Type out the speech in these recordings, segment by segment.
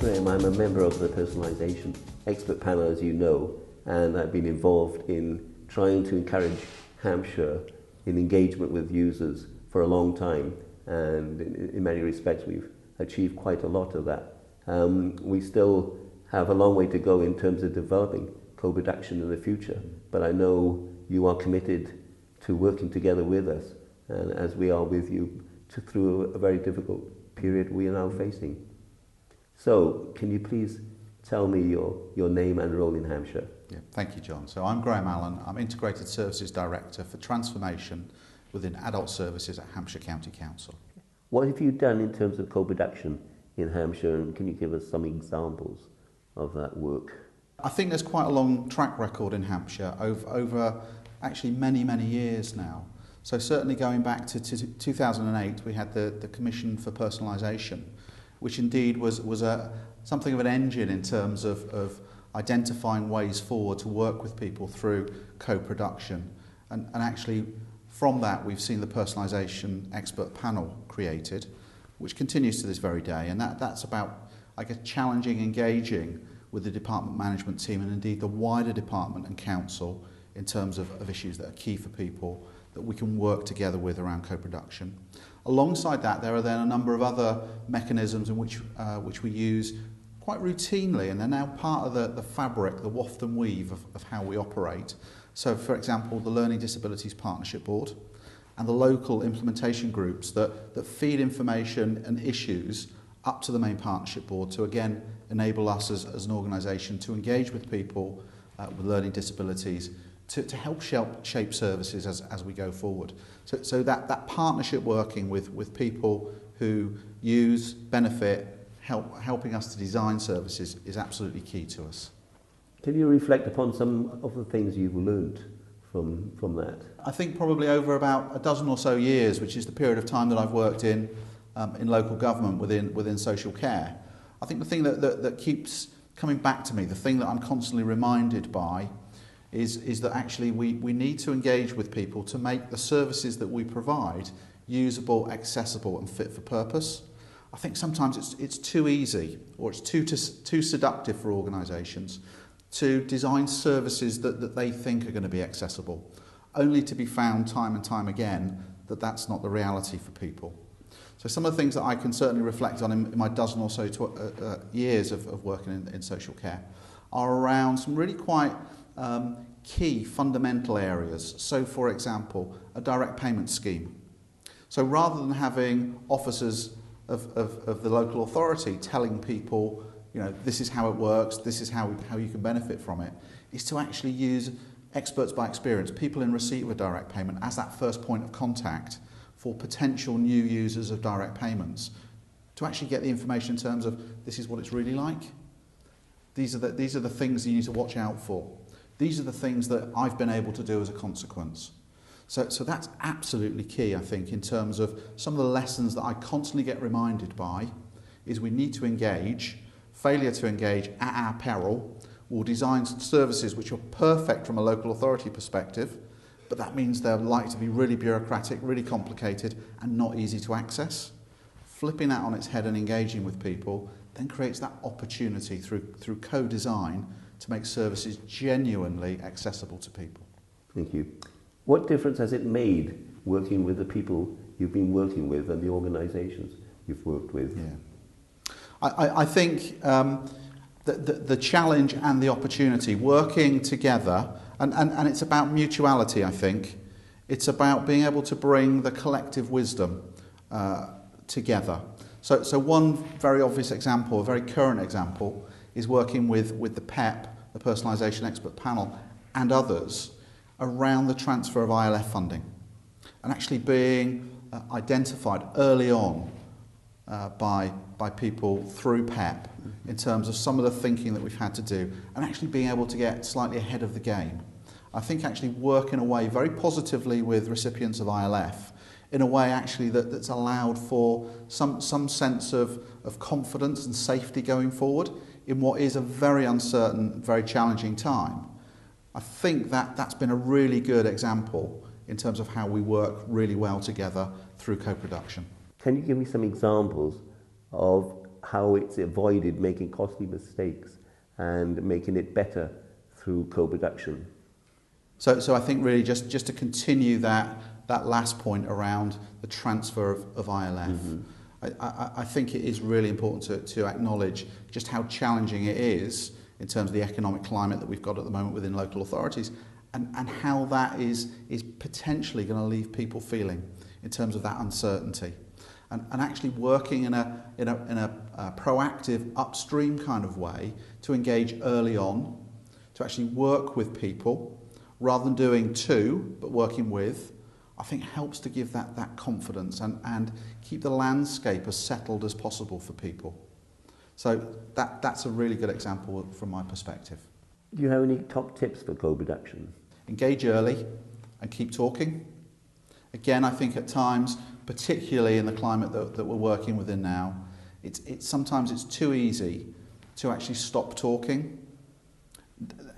Graham, I'm a member of the personalisation expert panel, as you know, and I've been involved in trying to encourage Hampshire in engagement with users for a long time, and in many respects we've achieved quite a lot of that. We still have a long way to go in terms of developing co-production in the future, but I know you are committed to working together with us, and as we are with you through a very difficult period we are now facing. So, can you please tell me your name and role in Hampshire? Yeah, thank you, John. So I'm Graham Allen. I'm Integrated Services Director for Transformation within Adult Services at Hampshire County Council. What have you done in terms of co-production in Hampshire, and can you give us some examples of that work? I think there's quite a long track record in Hampshire over actually many years now. So certainly going back to 2008, we had the Commission for Personalisation, which indeed was something of an engine in terms of identifying ways forward to work with people through co-production. And actually from that we've seen the Personalisation Expert Panel created, which continues to this very day. And that's about, I guess, challenging, engaging with the department management team and indeed the wider department and council in terms of issues that are key for people that we can work together with around co-production. Alongside that, there are then a number of other mechanisms in which we use quite routinely, and they're now part of the fabric, the waft and weave of how we operate. So, for example, the Learning Disabilities Partnership Board and the local implementation groups that feed information and issues up to the main partnership board to again enable us as an organisation to engage with people with learning disabilities to help shape services as we go forward. So that partnership working with people who use, benefit, helping us to design services is absolutely key to us. Can you reflect upon some of the things you've learned from that? I think probably over about a dozen or so years, which is the period of time that I've worked in local government within social care. I think the thing that keeps coming back to me, the thing that I'm constantly reminded by is that actually we need to engage with people to make the services that we provide usable, accessible and fit for purpose. I think sometimes it's too easy or it's too seductive for organisations to design services that they think are going to be accessible, only to be found time and time again that that's not the reality for people. So some of the things that I can certainly reflect on in my dozen or so years of working in social care are around some really quite key fundamental areas. So for example, a direct payment scheme. So rather than having officers of the local authority telling people, you know, this is how it works, this is how you can benefit from it, is to actually use experts by experience, people in receipt of a direct payment as that first point of contact for potential new users of direct payments, to actually get the information in terms of this is what it's really like. These are the things you need to watch out for. These are the things that I've been able to do as a consequence. So that's absolutely key, I think, in terms of some of the lessons that I constantly get reminded by is we need to engage. Failure to engage at our peril will design services which are perfect from a local authority perspective, but that means they're likely to be really bureaucratic, really complicated and not easy to access. Flipping that on its head and engaging with people then creates that opportunity through co-design to make services genuinely accessible to people. Thank you. What difference has it made working with the people you've been working with and the organisations you've worked with? Yeah. I think the challenge and the opportunity, working together, and it's about mutuality, I think. It's about being able to bring the collective wisdom together. So one very obvious example, a very current example, is working with the PEP, the Personalisation Expert Panel, and others around the transfer of ILF funding, and actually being identified early on by people through PEP in terms of some of the thinking that we've had to do, and actually being able to get slightly ahead of the game. I think actually work in a way very positively with recipients of ILF, in a way actually that's allowed for some sense of confidence and safety going forward in what is a very uncertain, very challenging time. I think that's been a really good example in terms of how we work really well together through co-production. Can you give me some examples of how it's avoided making costly mistakes and making it better through co-production. So I think really just to continue that last point around the transfer of ILF, I think it is really important to acknowledge just how challenging it is in terms of the economic climate that we've got at the moment within local authorities, and how that is potentially going to leave people feeling in terms of that uncertainty. And actually working in a proactive upstream kind of way to engage early on, to actually work with people rather than doing to, but working with, I think helps to give that confidence and keep the landscape as settled as possible for people. So that's a really good example from my perspective. Do you have any top tips for co-production? Engage early and keep talking. Again, I think at times, particularly in the climate that we're working within now, sometimes it's too easy to actually stop talking.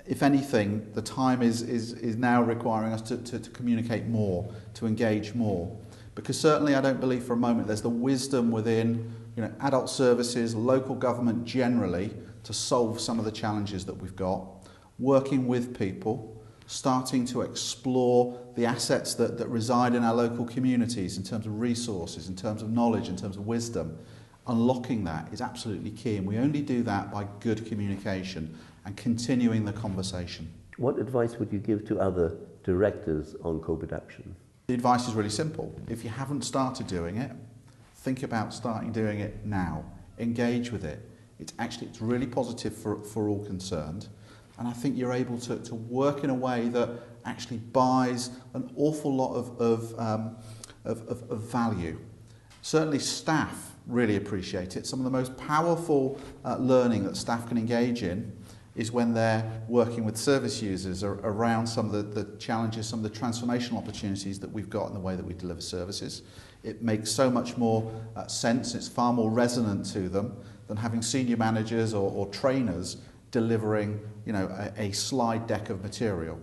If anything, the time is now requiring us to communicate more, to engage more. Because certainly I don't believe for a moment there's the wisdom within adult services, local government generally, to solve some of the challenges that we've got. Working with people, starting to explore the assets that reside in our local communities in terms of resources, in terms of knowledge, in terms of wisdom. Unlocking that is absolutely key, and we only do that by good communication and continuing the conversation. What advice would you give to other directors on co-production? The advice is really simple. If you haven't started doing it, think about starting doing it now. Engage with it. It's really positive for all concerned. And I think you're able to work in a way that actually buys an awful lot of value. Certainly staff really appreciate it. Some of the most powerful learning that staff can engage in is when they're working with service users around some of the challenges, some of the transformational opportunities that we've got in the way that we deliver services. It makes so much more sense, it's far more resonant to them than having senior managers or trainers delivering a slide deck of material.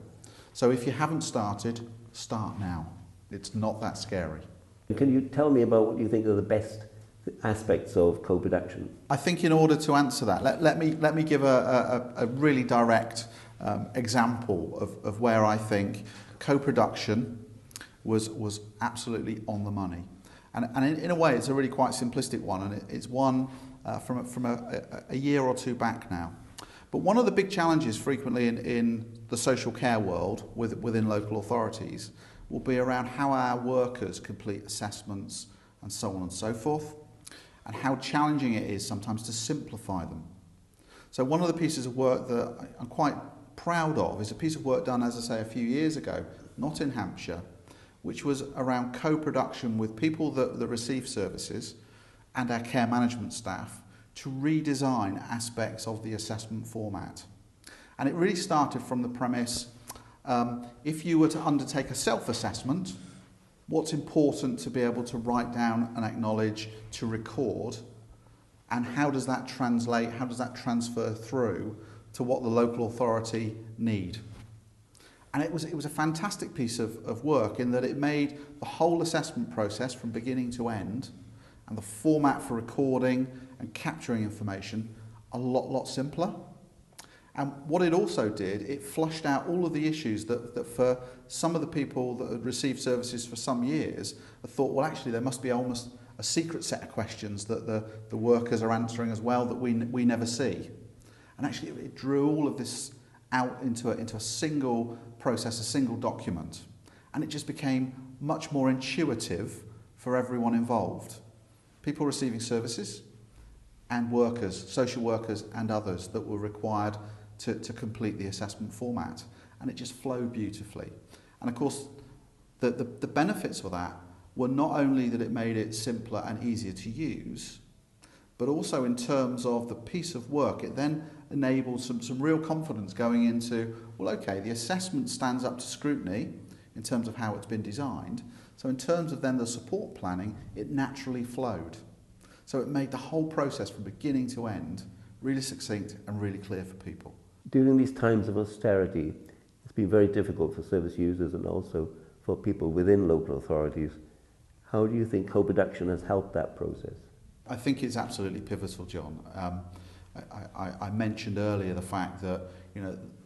So if you haven't started, start now. It's not that scary. Can you tell me about what you think are the best aspects of co-production? I think in order to answer that, let me give a really direct example of where I think co-production was absolutely on the money. And in a way, it's a really quite simplistic one, and it's one from a year or two back now. But one of the big challenges frequently in the social care world within local authorities will be around how our workers complete assessments and so on and so forth, and how challenging it is sometimes to simplify them. So one of the pieces of work that I'm quite proud of is a piece of work done, as I say, a few years ago, not in Hampshire, which was around co-production with people that receive services and our care management staff to redesign aspects of the assessment format. And it really started from the premise, if you were to undertake a self-assessment, what's important to be able to write down and acknowledge, to record, and how does that translate, how does that transfer through to what the local authority need? And it was a fantastic piece of work in that it made the whole assessment process from beginning to end and the format for recording and capturing information a lot simpler. And what it also did, it flushed out all of the issues that for some of the people that had received services for some years had thought, well, actually, there must be almost a secret set of questions that the workers are answering as well that we never see. And actually, it drew all of this out into a single process, a single document. And it just became much more intuitive for everyone involved. People receiving services and workers, social workers and others that were required to complete the assessment format. And it just flowed beautifully. And of course, the benefits of that were not only that it made it simpler and easier to use, but also in terms of the piece of work, it then enabled some real confidence going into, well, okay, the assessment stands up to scrutiny in terms of how it's been designed. So in terms of then the support planning, it naturally flowed. So it made the whole process from beginning to end really succinct and really clear for people. During these times of austerity, it's been very difficult for service users and also for people within local authorities. How do you think co-production has helped that process? I think it's absolutely pivotal, John. I mentioned earlier the fact that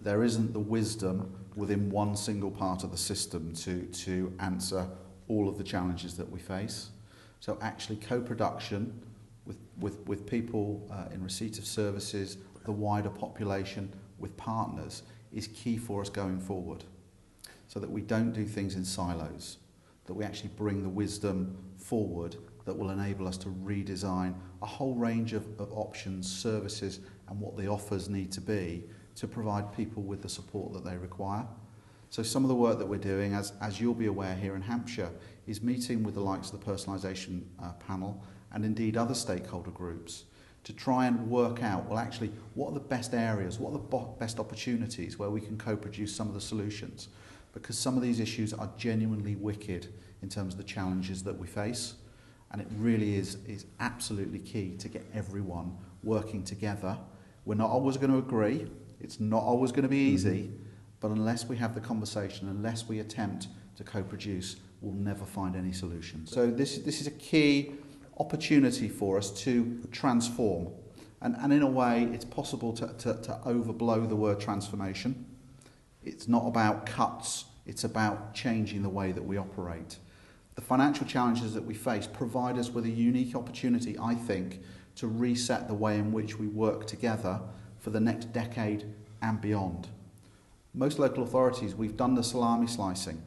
there isn't the wisdom within one single part of the system to answer all of the challenges that we face. So actually co-production with people in receipt of services, the wider population, with partners, is key for us going forward. So that we don't do things in silos, that we actually bring the wisdom forward that will enable us to redesign a whole range of options, services, and what the offers need to be to provide people with the support that they require. So some of the work that we're doing, as you'll be aware here in Hampshire, is meeting with the likes of the personalisation panel and indeed other stakeholder groups to try and work out, well, actually, what are the best areas, what are the best opportunities where we can co-produce some of the solutions? Because some of these issues are genuinely wicked in terms of the challenges that we face. And it really is absolutely key to get everyone working together. We're not always going to agree. It's not always going to be easy. But unless we have the conversation, unless we attempt to co-produce, we'll never find any solutions. So this is a key opportunity for us to transform. And in a way, it's possible to overblow the word transformation. It's not about cuts. It's about changing the way that we operate. The financial challenges that we face provide us with a unique opportunity, I think, to reset the way in which we work together for the next decade and beyond. Most local authorities, we've done the salami slicing.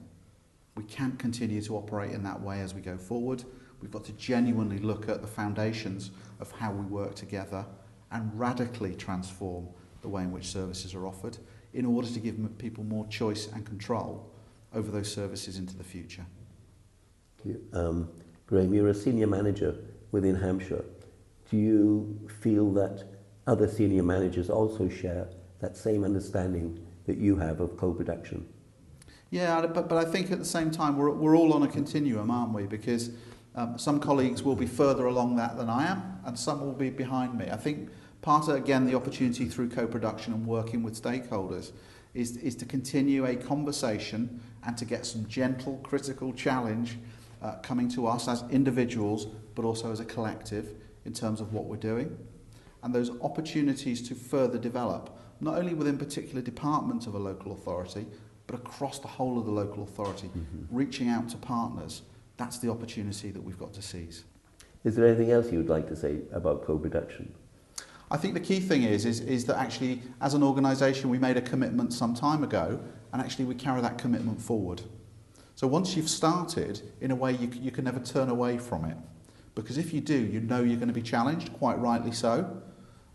We can't continue to operate in that way as we go forward. We've got to genuinely look at the foundations of how we work together and radically transform the way in which services are offered in order to give people more choice and control over those services into the future. Graham, you're a senior manager within Hampshire. Do you feel that other senior managers also share that same understanding that you have of co-production? Yeah, but I think at the same time we're all on a continuum, aren't we? Because some colleagues will be further along that than I am, and some will be behind me. I think part of, again, the opportunity through co-production and working with stakeholders is to continue a conversation and to get some gentle, critical challenge coming to us as individuals, but also as a collective in terms of what we're doing. And those opportunities to further develop, not only within particular departments of a local authority, but across the whole of the local authority, reaching out to partners, that's the opportunity that we've got to seize. Is there anything else you would like to say about co-production? I think the key thing is that actually, as an organisation, we made a commitment some time ago, and actually we carry that commitment forward. So once you've started, in a way, you can never turn away from it. Because if you do, you know you're going to be challenged, quite rightly so.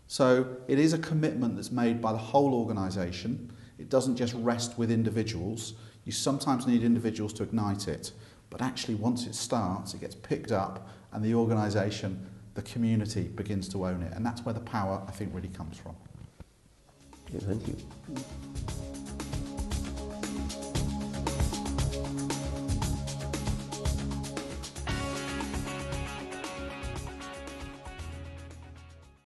So it is a commitment that's made by the whole organisation. It doesn't just rest with individuals. You sometimes need individuals to ignite it. But actually, once it starts, it gets picked up, and the organisation, the community, begins to own it. And that's where the power, I think, really comes from. Okay, thank you.